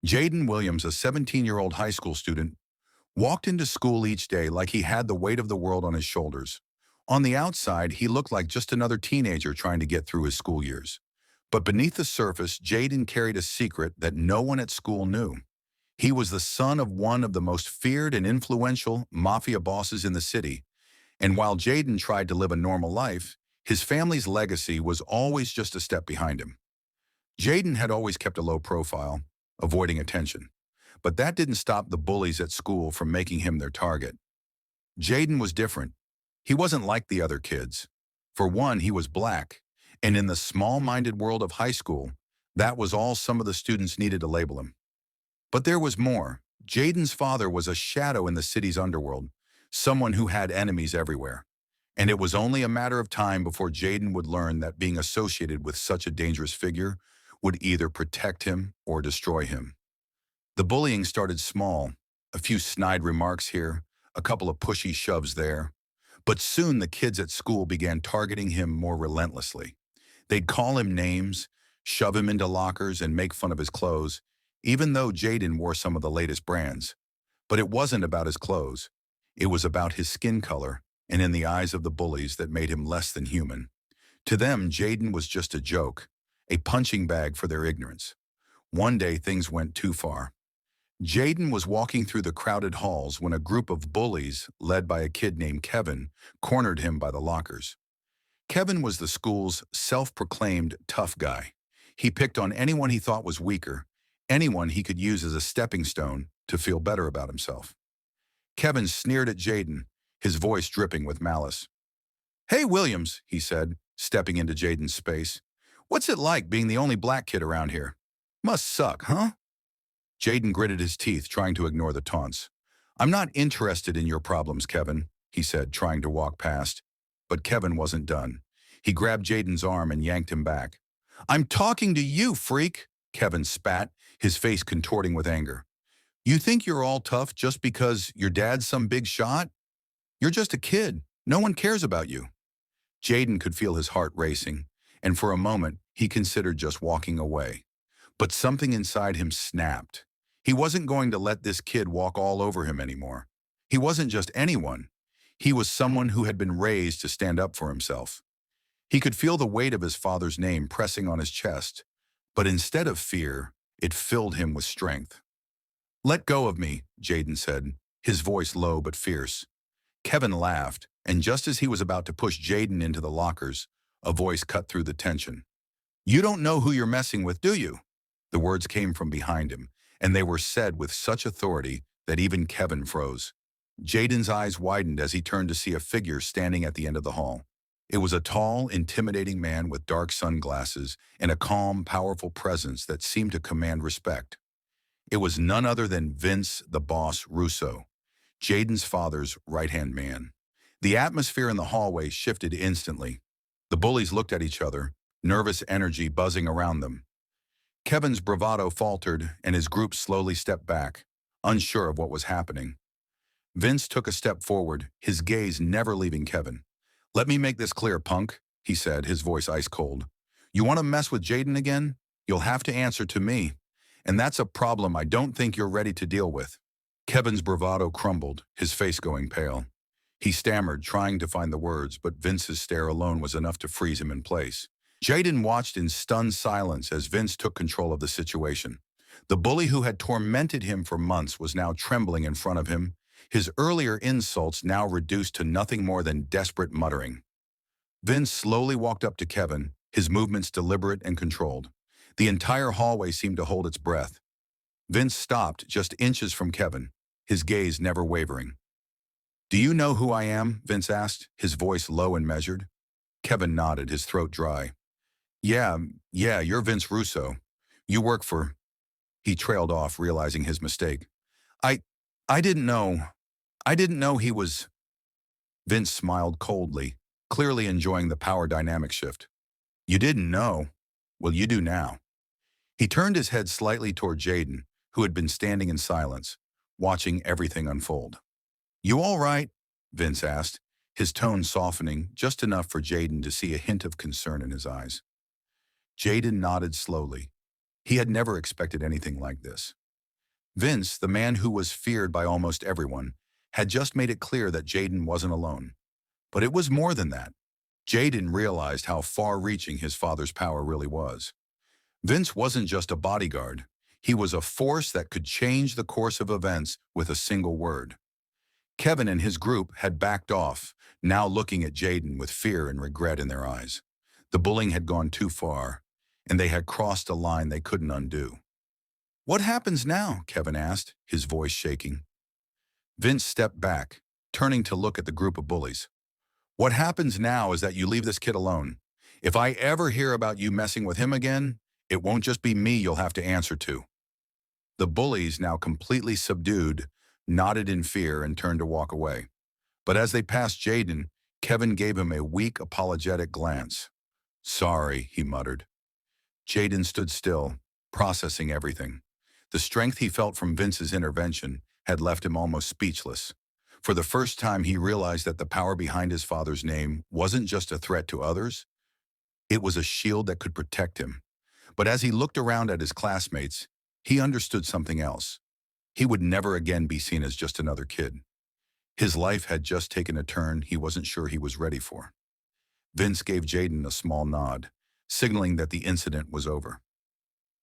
Jaden Williams, a 17-year-old high school student, walked into school each day like he had the weight of the world on his shoulders. On the outside, he looked like just another teenager trying to get through his school years. But beneath the surface, Jaden carried a secret that no one at school knew. He was the son of one of the most feared and influential Mafia bosses in the city. And while Jaden tried to live a normal life, his family's legacy was always just a step behind him. Jaden had always kept a low profile, avoiding attention. But that didn't stop the bullies at school from making him their target. Jaden was different. He wasn't like the other kids. For one, he was black, and in the small-minded world of high school, that was all some of the students needed to label him. But there was more. Jaden's father was a shadow in the city's underworld, someone who had enemies everywhere. And it was only a matter of time before Jaden would learn that being associated with such a dangerous figure would either protect him or destroy him. The bullying started small, a few snide remarks here, a couple of pushy shoves there. But soon the kids at school began targeting him more relentlessly. They'd call him names, shove him into lockers, and make fun of his clothes, even though Jaden wore some of the latest brands. But it wasn't about his clothes. It was about his skin color, and in the eyes of the bullies that made him less than human. To them, Jaden was just a joke, a punching bag for their ignorance. One day, things went too far. Jaden was walking through the crowded halls when a group of bullies, led by a kid named Kevin, cornered him by the lockers. Kevin was the school's self-proclaimed tough guy. He picked on anyone he thought was weaker, anyone he could use as a stepping stone to feel better about himself. Kevin sneered at Jaden, his voice dripping with malice. "Hey, Williams," he said, stepping into Jaden's space. "What's it like being the only black kid around here? Must suck, huh?" Jaden gritted his teeth, trying to ignore the taunts. "I'm not interested in your problems, Kevin," he said, trying to walk past. But Kevin wasn't done. He grabbed Jaden's arm and yanked him back. "I'm talking to you, freak," Kevin spat, his face contorting with anger. "You think you're all tough just because your dad's some big shot? You're just a kid. No one cares about you." Jaden could feel his heart racing, and for a moment, he considered just walking away. But something inside him snapped. He wasn't going to let this kid walk all over him anymore. He wasn't just anyone. He was someone who had been raised to stand up for himself. He could feel the weight of his father's name pressing on his chest, but instead of fear, it filled him with strength. "Let go of me," Jaden said, his voice low but fierce. Kevin laughed, and just as he was about to push Jaden into the lockers, a voice cut through the tension. "You don't know who you're messing with, do you?" The words came from behind him, and they were said with such authority that even Kevin froze. Jaden's eyes widened as he turned to see a figure standing at the end of the hall. It was a tall, intimidating man with dark sunglasses and a calm, powerful presence that seemed to command respect. It was none other than Vince, the boss, Russo, Jaden's father's right-hand man. The atmosphere in the hallway shifted instantly. The bullies looked at each other, nervous energy buzzing around them. Kevin's bravado faltered, and his group slowly stepped back, unsure of what was happening. Vince took a step forward, his gaze never leaving Kevin. "Let me make this clear, punk," he said, his voice ice cold. "You want to mess with Jaden again? You'll have to answer to me. And that's a problem I don't think you're ready to deal with." Kevin's bravado crumbled, his face going pale. He stammered, trying to find the words, but Vince's stare alone was enough to freeze him in place. Jaden watched in stunned silence as Vince took control of the situation. The bully who had tormented him for months was now trembling in front of him, his earlier insults now reduced to nothing more than desperate muttering. Vince slowly walked up to Kevin, his movements deliberate and controlled. The entire hallway seemed to hold its breath. Vince stopped just inches from Kevin, his gaze never wavering. "Do you know who I am?" Vince asked, his voice low and measured. Kevin nodded, his throat dry. Yeah, you're Vince Russo. You work for..." He trailed off, realizing his mistake. I, I didn't know. I didn't know he was..." Vince smiled coldly, clearly enjoying the power dynamic shift. "You didn't know? Well, you do now." He turned his head slightly toward Jaden, who had been standing in silence, watching everything unfold. "You all right?" Vince asked, his tone softening just enough for Jaden to see a hint of concern in his eyes. Jaden nodded slowly. He had never expected anything like this. Vince, the man who was feared by almost everyone, had just made it clear that Jaden wasn't alone. But it was more than that. Jaden realized how far-reaching his father's power really was. Vince wasn't just a bodyguard. He was a force that could change the course of events with a single word. Kevin and his group had backed off, now looking at Jaden with fear and regret in their eyes. The bullying had gone too far, and they had crossed a line they couldn't undo. "What happens now?" Kevin asked, his voice shaking. Vince stepped back, turning to look at the group of bullies. "What happens now is that you leave this kid alone. If I ever hear about you messing with him again, it won't just be me you'll have to answer to." The bullies, now completely subdued, nodded in fear and turned to walk away. But as they passed Jaden, Kevin gave him a weak, apologetic glance. "Sorry," he muttered. Jaden stood still, processing everything. The strength he felt from Vince's intervention had left him almost speechless. For the first time, he realized that the power behind his father's name wasn't just a threat to others, it was a shield that could protect him. But as he looked around at his classmates, he understood something else. He would never again be seen as just another kid. His life had just taken a turn he wasn't sure he was ready for. Vince gave Jaden a small nod, signaling that the incident was over.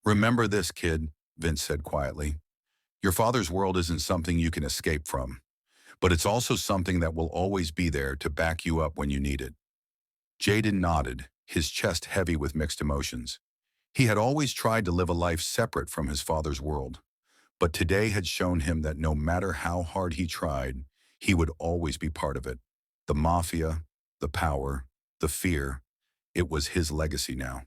"Remember this, kid," Vince said quietly. "Your father's world isn't something you can escape from, but it's also something that will always be there to back you up when you need it." Jaden nodded, his chest heavy with mixed emotions. He had always tried to live a life separate from his father's world, but today had shown him that no matter how hard he tried, he would always be part of it. The Mafia, the power, the fear, it was his legacy now.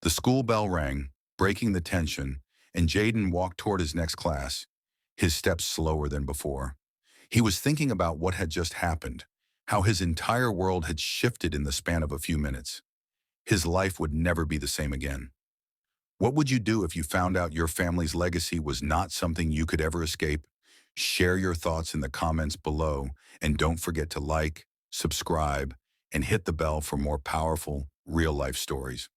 The school bell rang, breaking the tension, and Jaden walked toward his next class, his steps slower than before. He was thinking about what had just happened, how his entire world had shifted in the span of a few minutes. His life would never be the same again. What would you do if you found out your family's legacy was not something you could ever escape? Share your thoughts in the comments below, and don't forget to like, subscribe, and hit the bell for more powerful, real-life stories.